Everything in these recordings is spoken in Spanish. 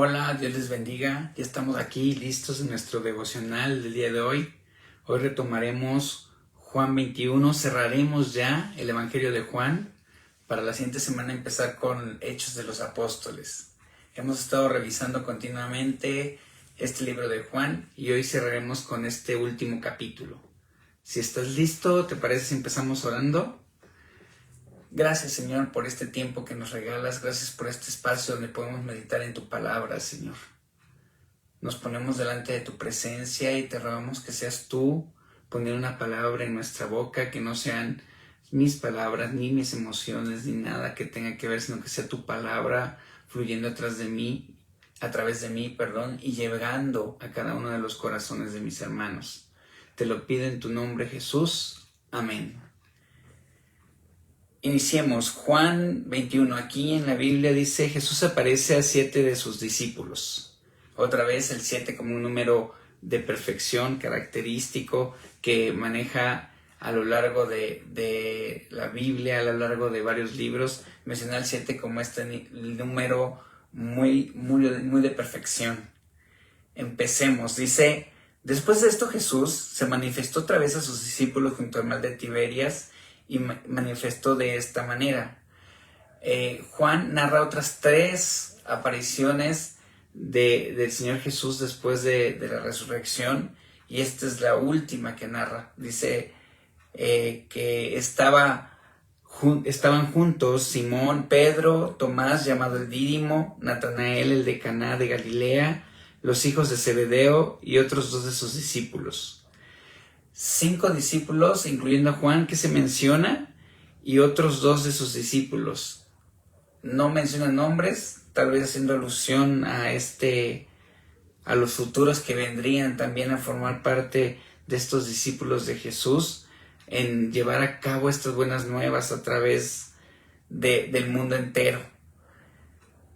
Hola, Dios les bendiga. Ya estamos aquí listos en nuestro devocional del día de hoy. Hoy retomaremos Juan 21, cerraremos ya el Evangelio de Juan para la siguiente semana empezar con Hechos de los Apóstoles. Hemos estado revisando continuamente este libro de Juan y hoy cerraremos con este último capítulo. Si estás listo, ¿te parece si empezamos orando? Gracias, Señor, por este tiempo que nos regalas. Gracias por este espacio donde podemos meditar en tu palabra, Señor. Nos ponemos delante de tu presencia y te rogamos que seas tú poniendo una palabra en nuestra boca, que no sean mis palabras, ni mis emociones, ni nada que tenga que ver, sino que sea tu palabra fluyendo a través de mí, y llegando a cada uno de los corazones de mis hermanos. Te lo pido en tu nombre, Jesús. Amén. Iniciemos. Juan 21. Aquí en la Biblia dice: Jesús aparece a 7 de sus discípulos. Otra vez el 7 como un número de perfección característico que maneja a lo largo de la Biblia, a lo largo de varios libros. Menciona el 7 como el número muy de perfección. Empecemos. Dice: después de esto Jesús se manifestó otra vez a sus discípulos junto al mar de Tiberias y manifestó de esta manera. Juan narra otras 3 apariciones del Señor Jesús después de la resurrección, y esta es la última que narra. Dice que estaban juntos Simón, Pedro, Tomás llamado el Dídimo, Natanael el de Caná de Galilea, los hijos de Zebedeo y otros 2 de sus discípulos. 5 discípulos, incluyendo a Juan, que se menciona, y otros 2 de sus discípulos. No menciona nombres, tal vez haciendo alusión a los futuros que vendrían también a formar parte de estos discípulos de Jesús, en llevar a cabo estas buenas nuevas a través del mundo entero.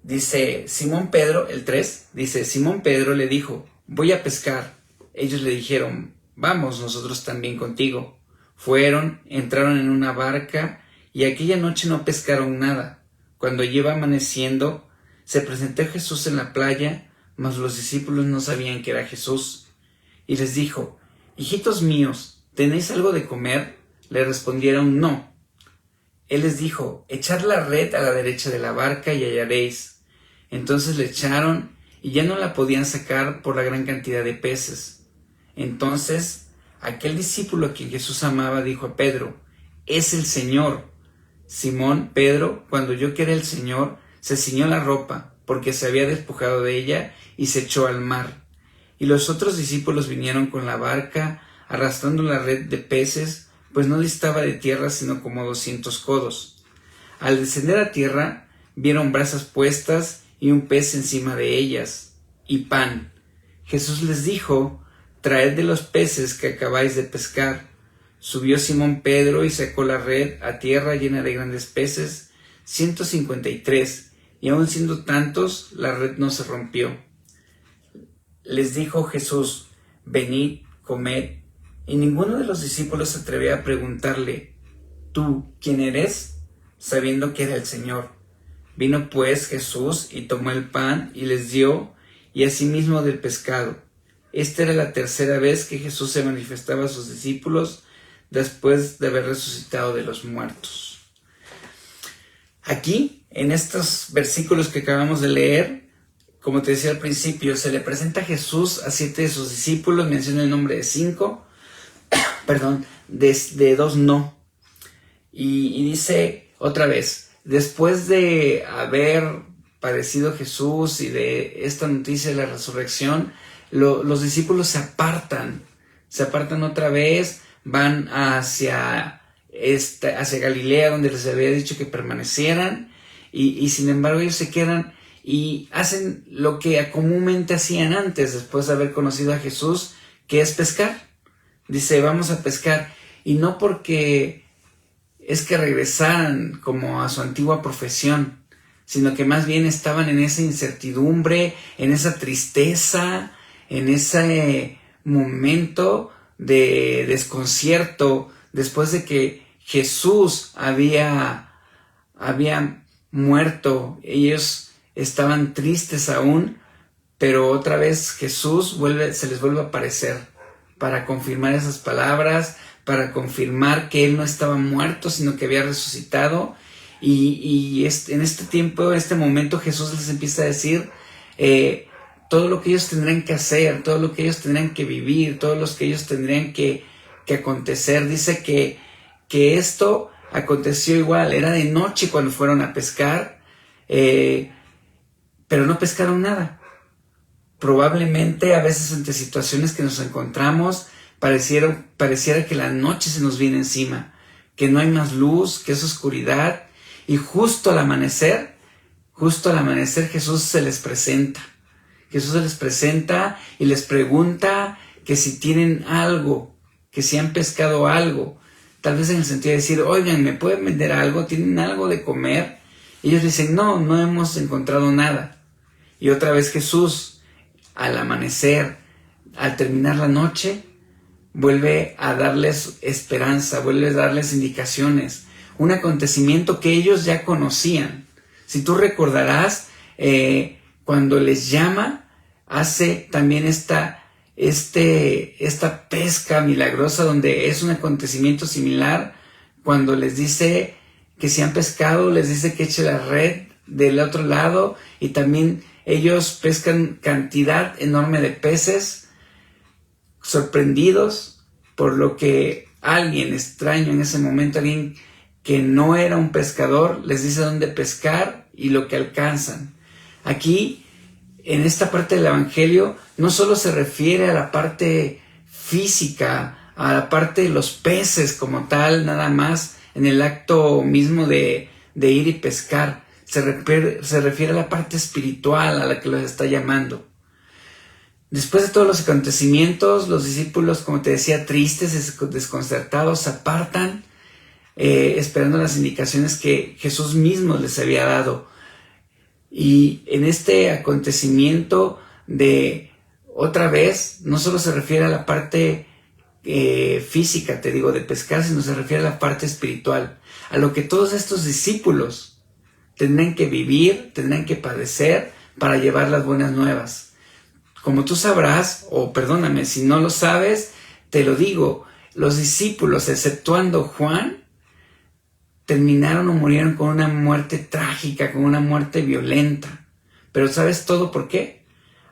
Dice Simón Pedro, el 3, dice: Simón Pedro le dijo: voy a pescar. Ellos le dijeron: vamos nosotros también contigo. Fueron, entraron en una barca y aquella noche no pescaron nada. Cuando ya iba amaneciendo, se presentó Jesús en la playa, mas los discípulos no sabían que era Jesús. Y les dijo: hijitos míos, ¿tenéis algo de comer? Le respondieron: no. Él les dijo: echad la red a la derecha de la barca y hallaréis. Entonces le echaron y ya no la podían sacar por la gran cantidad de peces. Entonces aquel discípulo a quien Jesús amaba dijo a Pedro: es el Señor. Simón Pedro, cuando oyó que era el Señor, se ciñó la ropa, porque se había despojado de ella, y se echó al mar. Y los otros discípulos vinieron con la barca, arrastrando la red de peces, pues no distaba de tierra sino como 200 codos. Al descender a tierra, vieron brasas puestas y un pez encima de ellas, y pan. Jesús les dijo: traed de los peces que acabáis de pescar. Subió Simón Pedro y sacó la red a tierra llena de grandes peces, 153, y aun siendo tantos, la red no se rompió. Les dijo Jesús: venid, comed. Y ninguno de los discípulos se atrevía a preguntarle: ¿tú quién eres?, sabiendo que era el Señor. Vino pues Jesús y tomó el pan y les dio, y asimismo del pescado. Esta era la 3ª vez que Jesús se manifestaba a sus discípulos después de haber resucitado de los muertos. Aquí, en estos versículos que acabamos de leer, como te decía al principio, se le presenta a Jesús a 7 de sus discípulos, menciona el nombre de 5, de 2 no. Y dice otra vez: después de haber padecido Jesús y de esta noticia de la resurrección, los discípulos se apartan otra vez, van hacia Galilea, donde les había dicho que permanecieran, y sin embargo ellos se quedan y hacen lo que comúnmente hacían antes, después de haber conocido a Jesús, que es pescar. Dice: vamos a pescar, y no porque es que regresaran como a su antigua profesión, sino que más bien estaban en esa incertidumbre, en esa tristeza, en ese momento de desconcierto después de que Jesús había muerto. Ellos estaban tristes aún, pero otra vez Jesús se les vuelve a aparecer para confirmar esas palabras, para confirmar que Él no estaba muerto, sino que había resucitado. Y en este tiempo, en este momento, Jesús les empieza a decir todo lo que ellos tendrían que hacer, todo lo que ellos tendrían que vivir, todo lo que ellos tendrían que acontecer. Dice que esto aconteció igual, era de noche cuando fueron a pescar, pero no pescaron nada. Probablemente a veces ante situaciones que nos encontramos, pareciera que la noche se nos viene encima, que no hay más luz, que es oscuridad, y justo al amanecer Jesús se les presenta. Jesús se les presenta y les pregunta que si tienen algo, que si han pescado algo, tal vez en el sentido de decir, oigan, ¿me pueden vender algo? ¿Tienen algo de comer? Y ellos dicen, no hemos encontrado nada. Y otra vez Jesús, al amanecer, al terminar la noche, vuelve a darles esperanza, vuelve a darles indicaciones, un acontecimiento que ellos ya conocían. Si tú recordarás, cuando les llama, hace también esta pesca milagrosa, donde es un acontecimiento similar. Cuando les dice que si han pescado, les dice que eche la red del otro lado, y también ellos pescan cantidad enorme de peces, sorprendidos por lo que alguien extraño en ese momento, alguien que no era un pescador, les dice dónde pescar y lo que alcanzan. Aquí, en esta parte del Evangelio, no solo se refiere a la parte física, a la parte de los peces como tal, nada más, en el acto mismo de ir y pescar. Se refiere a la parte espiritual a la que los está llamando. Después de todos los acontecimientos, los discípulos, como te decía, tristes, desconcertados, se apartan, esperando las indicaciones que Jesús mismo les había dado. Y en este acontecimiento otra vez, no solo se refiere a la parte física, te digo, de pescar, sino se refiere a la parte espiritual, a lo que todos estos discípulos tendrán que vivir, tendrán que padecer para llevar las buenas nuevas. Como tú sabrás, o perdóname, si no lo sabes, te lo digo, los discípulos, exceptuando Juan, terminaron o murieron con una muerte trágica, con una muerte violenta. Pero ¿sabes todo por qué?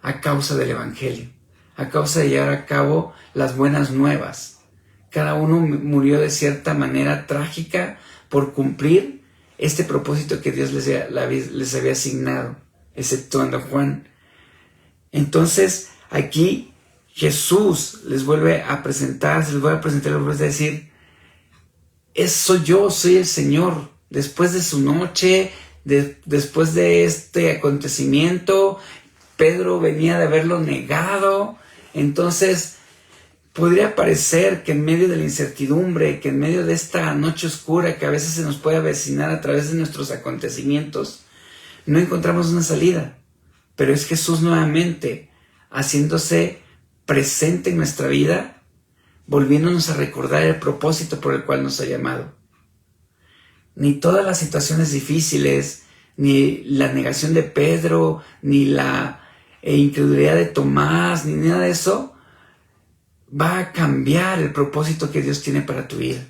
A causa del Evangelio, a causa de llevar a cabo las buenas nuevas. Cada uno murió de cierta manera trágica por cumplir este propósito que Dios les había asignado, exceptuando a Juan. Entonces, aquí Jesús les vuelve a presentar, les vuelve a decir, soy yo, soy el Señor. Después de su noche, después de este acontecimiento, Pedro venía de haberlo negado. Entonces, podría parecer que en medio de la incertidumbre, que en medio de esta noche oscura que a veces se nos puede avecinar a través de nuestros acontecimientos, no encontramos una salida. Pero es Jesús nuevamente haciéndose presente en nuestra vida, volviéndonos a recordar el propósito por el cual nos ha llamado. Ni todas las situaciones difíciles, ni la negación de Pedro, ni la incredulidad de Tomás, ni nada de eso, va a cambiar el propósito que Dios tiene para tu vida.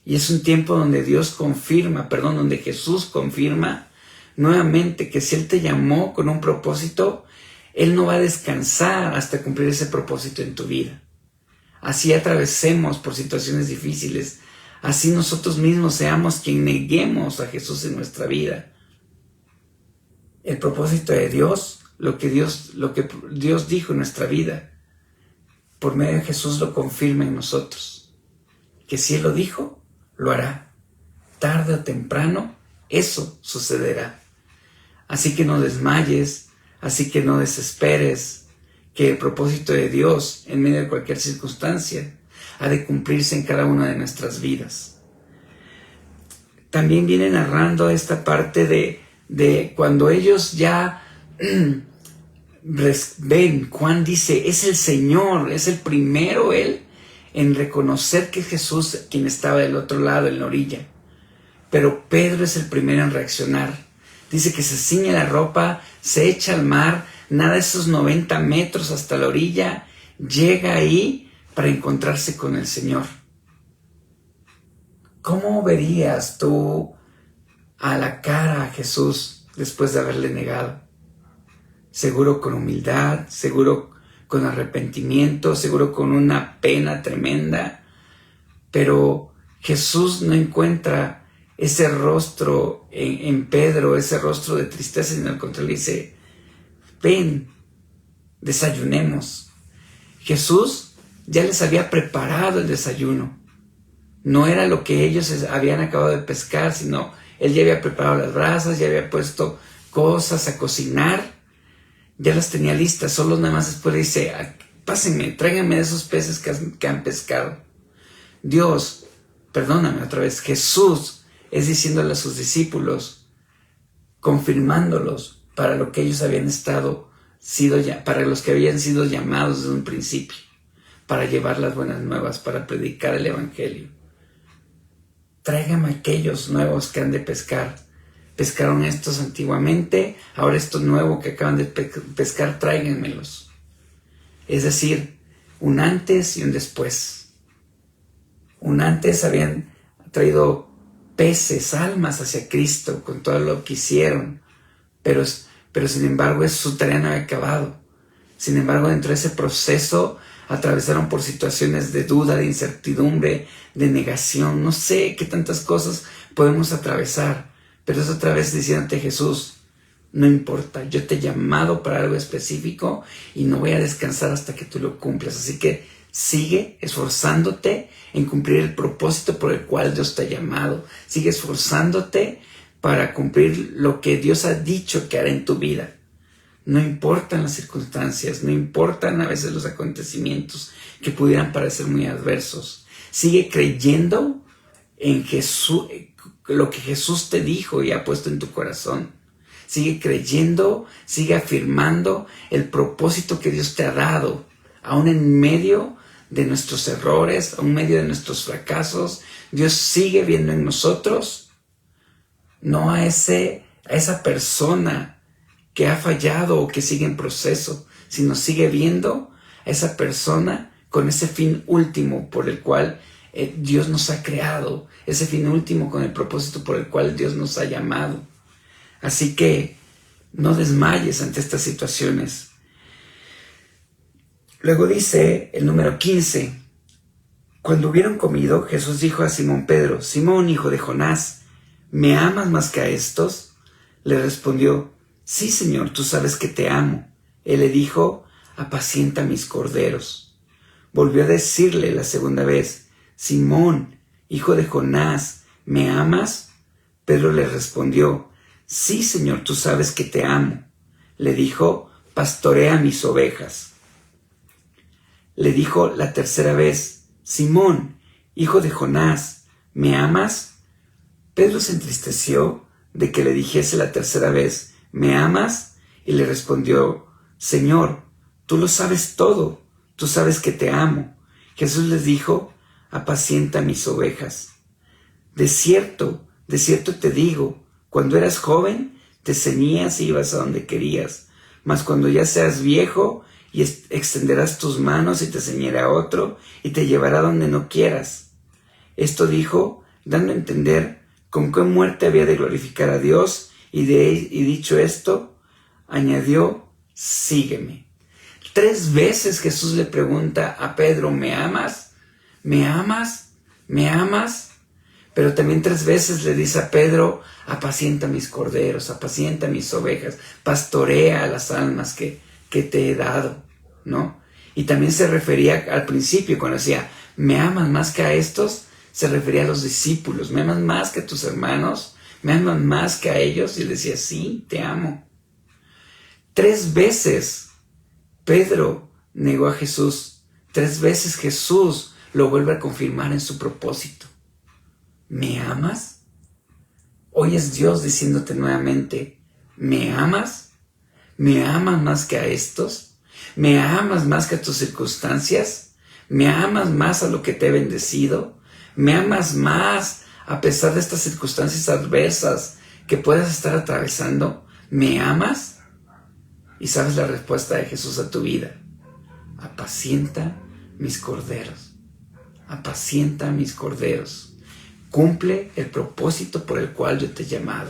Y es un tiempo donde donde Jesús confirma nuevamente que si Él te llamó con un propósito, Él no va a descansar hasta cumplir ese propósito en tu vida. Así atravesemos por situaciones difíciles, así nosotros mismos seamos quien neguemos a Jesús en nuestra vida. El propósito de Dios, lo que Dios dijo en nuestra vida, por medio de Jesús lo confirma en nosotros. Que si Él lo dijo, lo hará. Tarde o temprano, eso sucederá. Así que no desmayes, así que no desesperes, que el propósito de Dios en medio de cualquier circunstancia ha de cumplirse en cada una de nuestras vidas. También viene narrando esta parte de cuando ellos ya ven, Juan dice, es el Señor, es el primero Él en reconocer que es Jesús quien estaba del otro lado, en la orilla. Pero Pedro es el primero en reaccionar. Dice que se ciñe la ropa, se echa al mar, nada esos 90 metros hasta la orilla, llega ahí para encontrarse con el Señor. ¿Cómo verías tú a la cara a Jesús después de haberle negado? Seguro con humildad, seguro con arrepentimiento, seguro con una pena tremenda, pero Jesús no encuentra ese rostro en Pedro, ese rostro de tristeza, sino al contrario le dice: ven, desayunemos. Jesús ya les había preparado el desayuno. No era lo que ellos habían acabado de pescar, sino Él ya había preparado las brasas, ya había puesto cosas a cocinar, ya las tenía listas. Solo nada más después le dice: pásenme, tráiganme esos peces que han pescado. Dios, perdóname otra vez, Jesús es diciéndole a sus discípulos, confirmándolos para lo que ellos habían para los que habían sido llamados desde un principio, para llevar las buenas nuevas, para predicar el evangelio. Tráigame aquellos nuevos que han de pescar. Pescaron estos antiguamente, ahora estos nuevos que acaban de pescar, tráiganmelos. Es decir, un antes y un después. Un antes habían traído peces, almas hacia Cristo con todo lo que hicieron, pero sin embargo su tarea no había acabado. Sin embargo, dentro de ese proceso atravesaron por situaciones de duda, de incertidumbre, de negación, no sé qué tantas cosas podemos atravesar, pero es otra vez diciéndote: Jesús, no importa, yo te he llamado para algo específico y no voy a descansar hasta que tú lo cumplas, así que sigue esforzándote en cumplir el propósito por el cual Dios te ha llamado, sigue esforzándote para cumplir lo que Dios ha dicho que hará en tu vida. No importan las circunstancias, no importan a veces los acontecimientos que pudieran parecer muy adversos. Sigue creyendo en Jesús, lo que Jesús te dijo y ha puesto en tu corazón. Sigue creyendo, sigue afirmando el propósito que Dios te ha dado, aún en medio de nuestros errores, aún en medio de nuestros fracasos. Dios sigue viendo en nosotros, no a esa persona que ha fallado o que sigue en proceso, sino sigue viendo a esa persona con ese fin último por el cual Dios nos ha creado, ese fin último con el propósito por el cual Dios nos ha llamado. Así que no desmayes ante estas situaciones. Luego dice el número 15, cuando hubieron comido, Jesús dijo a Simón Pedro: Simón, hijo de Jonás, ¿me amas más que a estos? Le respondió: sí, Señor, tú sabes que te amo. Él le dijo: apacienta mis corderos. Volvió a decirle la segunda vez: Simón, hijo de Jonás, ¿me amas? Pedro le respondió: sí, Señor, tú sabes que te amo. Le dijo: pastorea mis ovejas. Le dijo la tercera vez: Simón, hijo de Jonás, ¿me amas? Pedro se entristeció de que le dijese la tercera vez: ¿me amas? Y le respondió: Señor, tú lo sabes todo, tú sabes que te amo. Jesús les dijo: apacienta mis ovejas. De cierto te digo, cuando eras joven, te ceñías y ibas a donde querías, mas cuando ya seas viejo, y extenderás tus manos y te ceñirá otro, y te llevará donde no quieras. Esto dijo, dando a entender con qué muerte había de glorificar a Dios, y dicho esto, añadió: sígueme. 3 veces Jesús le pregunta a Pedro: ¿me amas? ¿Me amas? ¿Me amas? Pero también 3 veces le dice a Pedro: apacienta mis corderos, apacienta mis ovejas, pastorea a las almas que te he dado, ¿no? Y también se refería al principio, cuando decía: ¿me amas más que a estos? Se refería a los discípulos. ¿Me amas más que a tus hermanos? ¿Me amas más que a ellos? Y él decía: sí, te amo. 3 veces Pedro negó a Jesús. 3 veces Jesús lo vuelve a confirmar en su propósito. ¿Me amas? Hoy es Dios diciéndote nuevamente: ¿me amas? ¿Me amas más que a estos? ¿Me amas más que a tus circunstancias? ¿Me amas más a lo que te he bendecido? ¿Me amas más a pesar de estas circunstancias adversas que puedas estar atravesando? ¿Me amas? ¿Y sabes la respuesta de Jesús a tu vida? Apacienta mis corderos. Apacienta mis corderos. Cumple el propósito por el cual yo te he llamado.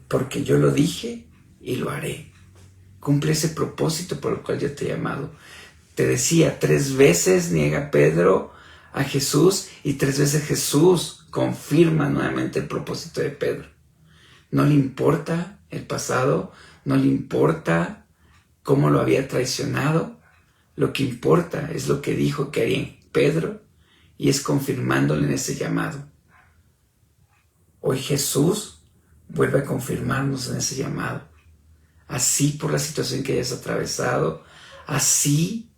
Porque yo lo dije y lo haré. Cumple ese propósito por el cual yo te he llamado. Te decía, 3 veces niega Pedro a Jesús y 3 veces Jesús confirma nuevamente el propósito de Pedro. No le importa el pasado, no le importa cómo lo había traicionado. Lo que importa es lo que dijo que haría Pedro y es confirmándole en ese llamado. Hoy Jesús vuelve a confirmarnos en ese llamado. Así por la situación que hayas atravesado, así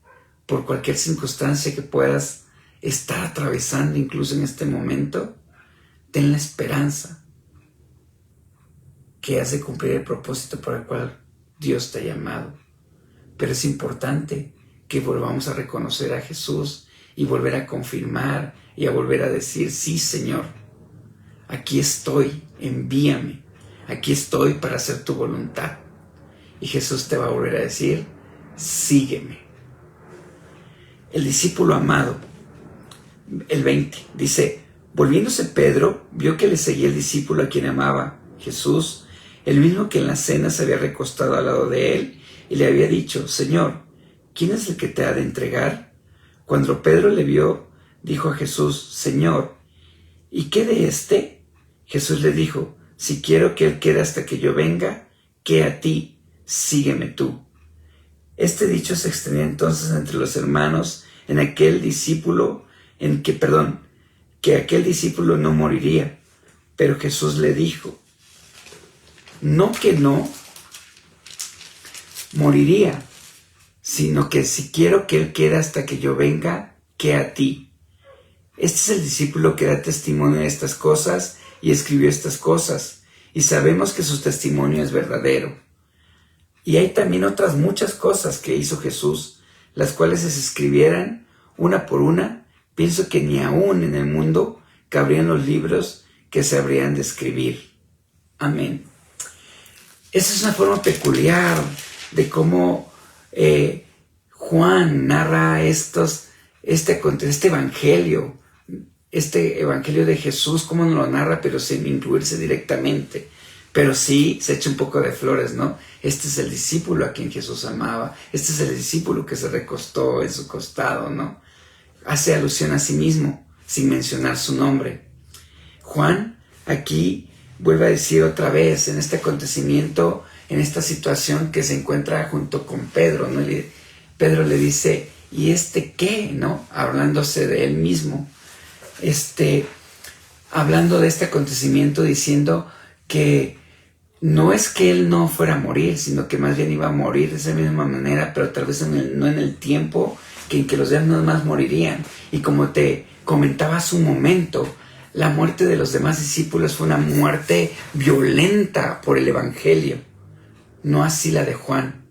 por cualquier circunstancia que puedas estar atravesando incluso en este momento, ten la esperanza que has de cumplir el propósito por el cual Dios te ha llamado. Pero es importante que volvamos a reconocer a Jesús y volver a confirmar y a volver a decir, sí, Señor, aquí estoy, envíame, aquí estoy para hacer tu voluntad. Y Jesús te va a volver a decir, sígueme. El discípulo amado, el 20, dice, volviéndose Pedro, vio que le seguía el discípulo a quien amaba, Jesús, el mismo que en la cena se había recostado al lado de él y le había dicho, Señor, ¿quién es el que te ha de entregar? Cuando Pedro le vio, dijo a Jesús, Señor, ¿y qué de éste? Jesús le dijo, si quiero que él quede hasta que yo venga, ¿qué a ti? Sígueme tú. Este dicho se extendía entonces entre los hermanos que aquel discípulo no moriría. Pero Jesús le dijo, no que no moriría, sino que si quiero que él quede hasta que yo venga, ¿qué a ti? Este es el discípulo que da testimonio de estas cosas y escribió estas cosas, y sabemos que su testimonio es verdadero. Y hay también otras muchas cosas que hizo Jesús, las cuales si se escribieran una por una, pienso que ni aún en el mundo cabrían los libros que se habrían de escribir. Amén. Esa es una forma peculiar de cómo Juan narra este evangelio de Jesús, cómo nos lo narra, pero sin incluirse directamente. Pero sí se echa un poco de flores, ¿no? Este es el discípulo a quien Jesús amaba. Este es el discípulo que se recostó en su costado, ¿no? Hace alusión a sí mismo, sin mencionar su nombre. Juan aquí vuelve a decir otra vez, en este acontecimiento, en esta situación que se encuentra junto con Pedro, ¿no? Pedro le dice, ¿y este qué? ¿No? Hablándose de él mismo. Hablando de este acontecimiento, diciendo que no es que él no fuera a morir, sino que más bien iba a morir de esa misma manera, pero tal vez no en el tiempo en que los demás morirían. Y como te comentaba hace un momento, la muerte de los demás discípulos fue una muerte violenta por el Evangelio, no así la de Juan.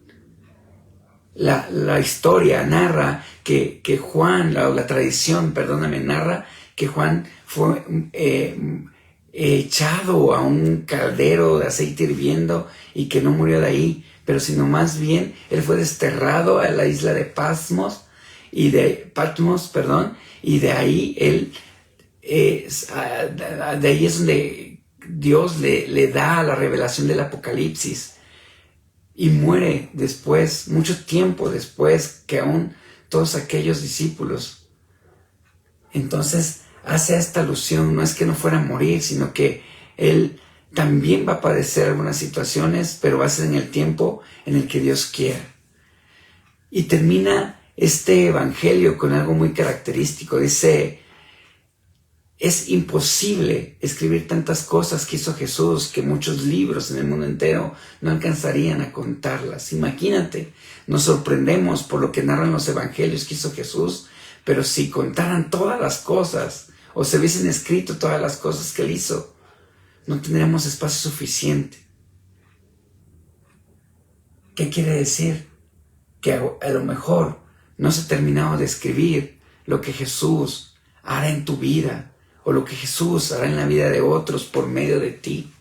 La historia narra que Juan, la tradición, narra que Juan fue echado a un caldero de aceite hirviendo y que no murió de ahí, pero sino más bien él fue desterrado a la isla de Patmos, y de ahí él de ahí es donde Dios le da la revelación del Apocalipsis y muere después, mucho tiempo después que aún todos aquellos discípulos. Entonces hace esta alusión, no es que no fuera a morir, sino que él también va a padecer algunas situaciones, pero va a ser en el tiempo en el que Dios quiera. Y termina este evangelio con algo muy característico. Dice, es imposible escribir tantas cosas que hizo Jesús, que muchos libros en el mundo entero no alcanzarían a contarlas. Imagínate, nos sorprendemos por lo que narran los evangelios que hizo Jesús, pero si contaran todas las cosas, o se hubiesen escrito todas las cosas que él hizo, no tendríamos espacio suficiente. ¿Qué quiere decir? Que a lo mejor no se ha terminado de escribir lo que Jesús hará en tu vida, o lo que Jesús hará en la vida de otros por medio de ti.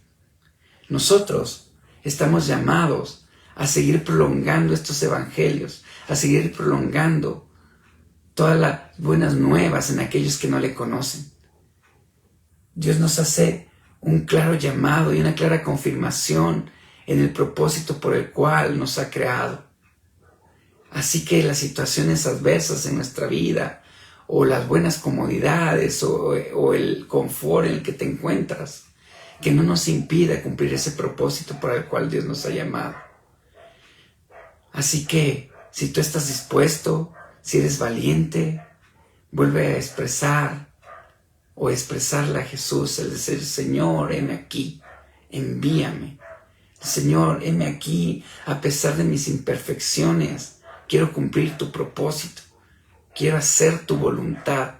Nosotros estamos llamados a seguir prolongando estos evangelios, a seguir prolongando todas las buenas nuevas en aquellos que no le conocen. Dios nos hace un claro llamado y una clara confirmación en el propósito por el cual nos ha creado. Así que las situaciones adversas en nuestra vida, o las buenas comodidades, o el confort en el que te encuentras, que no nos impida cumplir ese propósito para el cual Dios nos ha llamado. Así que, si tú estás dispuesto, si eres valiente, vuelve a expresar o expresarle a Jesús el decir: Señor, heme aquí, envíame. Señor, heme aquí, a pesar de mis imperfecciones, quiero cumplir tu propósito, quiero hacer tu voluntad.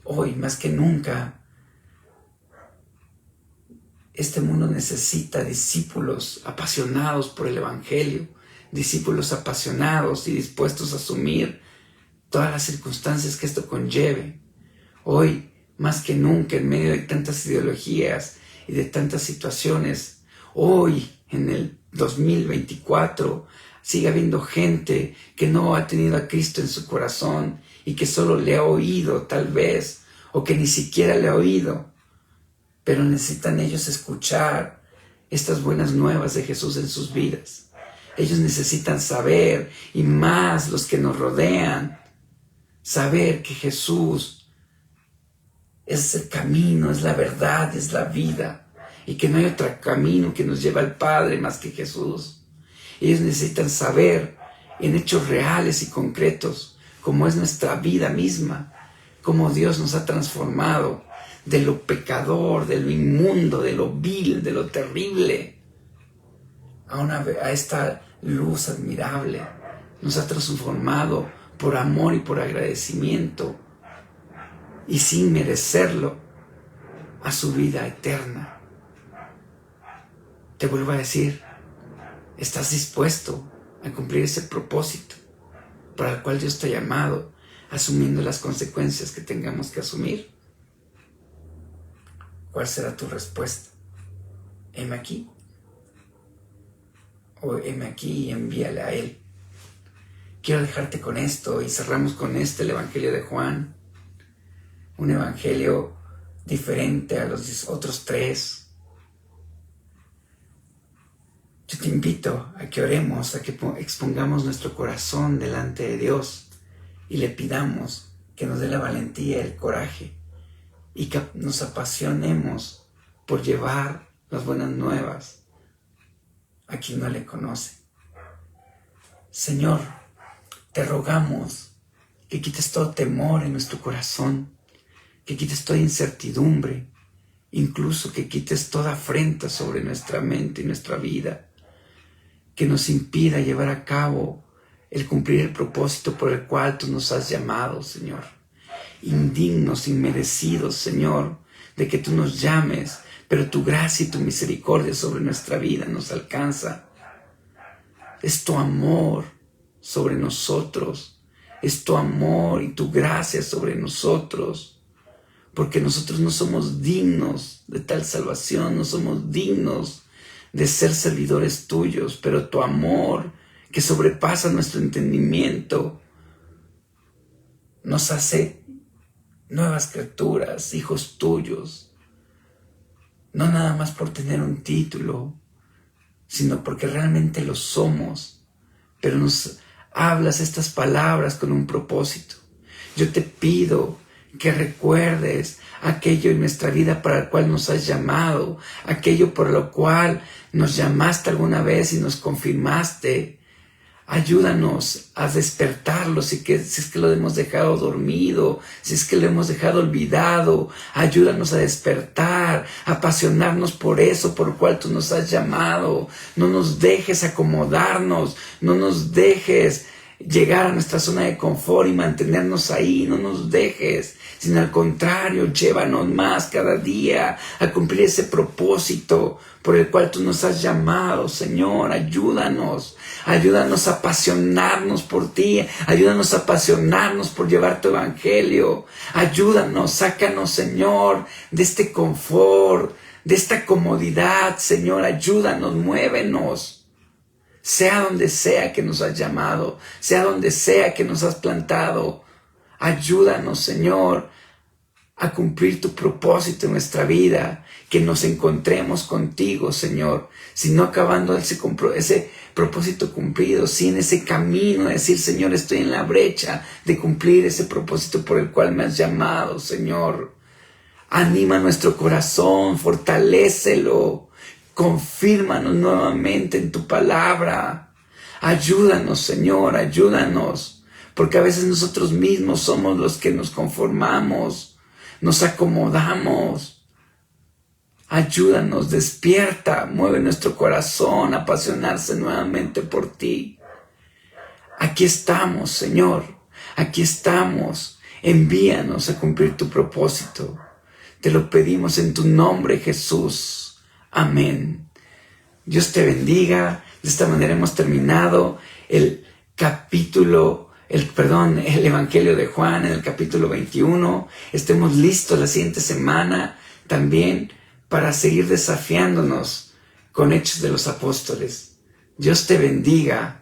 Hoy, más que nunca, este mundo necesita discípulos apasionados por el Evangelio, discípulos apasionados y dispuestos a asumir todas las circunstancias que esto conlleve. Hoy, más que nunca, en medio de tantas ideologías y de tantas situaciones, hoy, en el 2024, sigue habiendo gente que no ha tenido a Cristo en su corazón y que solo le ha oído, tal vez, o que ni siquiera le ha oído, pero necesitan ellos escuchar estas buenas nuevas de Jesús en sus vidas. Ellos necesitan saber, y más los que nos rodean, saber que Jesús es el camino, es la verdad, es la vida, y que no hay otro camino que nos lleve al Padre más que Jesús. Ellos necesitan saber en hechos reales y concretos cómo es nuestra vida misma, cómo Dios nos ha transformado de lo pecador, de lo inmundo, de lo vil, de lo terrible, a esta luz admirable. Nos ha transformado por amor y por agradecimiento, y sin merecerlo, a su vida eterna. Te vuelvo a decir, ¿estás dispuesto a cumplir ese propósito para el cual Dios te ha llamado, asumiendo las consecuencias que tengamos que asumir? ¿Cuál será tu respuesta? ¿Heme aquí? O heme aquí y envíale a Él. Quiero dejarte con esto y cerramos con el Evangelio de Juan. Un evangelio diferente a los otros tres. Yo te invito a que oremos, a que expongamos nuestro corazón delante de Dios y le pidamos que nos dé la valentía, el coraje, y que nos apasionemos por llevar las buenas nuevas a quien no le conoce. Señor, te rogamos que quites todo temor en nuestro corazón, que quites toda incertidumbre, incluso que quites toda afrenta sobre nuestra mente y nuestra vida, que nos impida llevar a cabo el cumplir el propósito por el cual tú nos has llamado, Señor. Indignos, inmerecidos, Señor, de que tú nos llames, pero tu gracia y tu misericordia sobre nuestra vida nos alcanza. Es tu amor sobre nosotros, es tu amor y tu gracia sobre nosotros, porque nosotros no somos dignos de tal salvación, no somos dignos de ser servidores tuyos, pero tu amor, que sobrepasa nuestro entendimiento, nos hace nuevas criaturas, hijos tuyos, no nada más por tener un título, sino porque realmente lo somos, pero nos hablas estas palabras con un propósito. Yo te pido que recuerdes aquello en nuestra vida para el cual nos has llamado, aquello por lo cual nos llamaste alguna vez y nos confirmaste. Ayúdanos a despertarlo si es que lo hemos dejado dormido, si es que lo hemos dejado olvidado. Ayúdanos a despertar, a apasionarnos por eso por lo cual tú nos has llamado. No nos dejes acomodarnos, no nos dejes llegar a nuestra zona de confort y mantenernos ahí, no nos dejes, sino al contrario, llévanos más cada día a cumplir ese propósito por el cual tú nos has llamado. Señor, ayúdanos a apasionarnos por ti, ayúdanos a apasionarnos por llevar tu evangelio, ayúdanos, sácanos, Señor, de este confort, de esta comodidad, Señor, ayúdanos, muévenos. Sea donde sea que nos has llamado, sea donde sea que nos has plantado, ayúdanos, Señor, a cumplir tu propósito en nuestra vida, que nos encontremos contigo, Señor, sino acabando ese propósito cumplido, sin ese camino de decir, Señor, estoy en la brecha de cumplir ese propósito por el cual me has llamado, Señor. Anima nuestro corazón, fortalécelo, confírmanos nuevamente en tu palabra. Ayúdanos, Señor, ayúdanos, porque a veces nosotros mismos somos los que nos conformamos, nos acomodamos. Ayúdanos, despierta, mueve nuestro corazón a apasionarse nuevamente por ti. Aquí estamos, Señor, aquí estamos. Envíanos a cumplir tu propósito. Te lo pedimos en tu nombre, Jesús. Amén. Dios te bendiga. De esta manera hemos terminado el Evangelio de Juan en el capítulo 21. Estemos listos la siguiente semana también para seguir desafiándonos con Hechos de los Apóstoles. Dios te bendiga.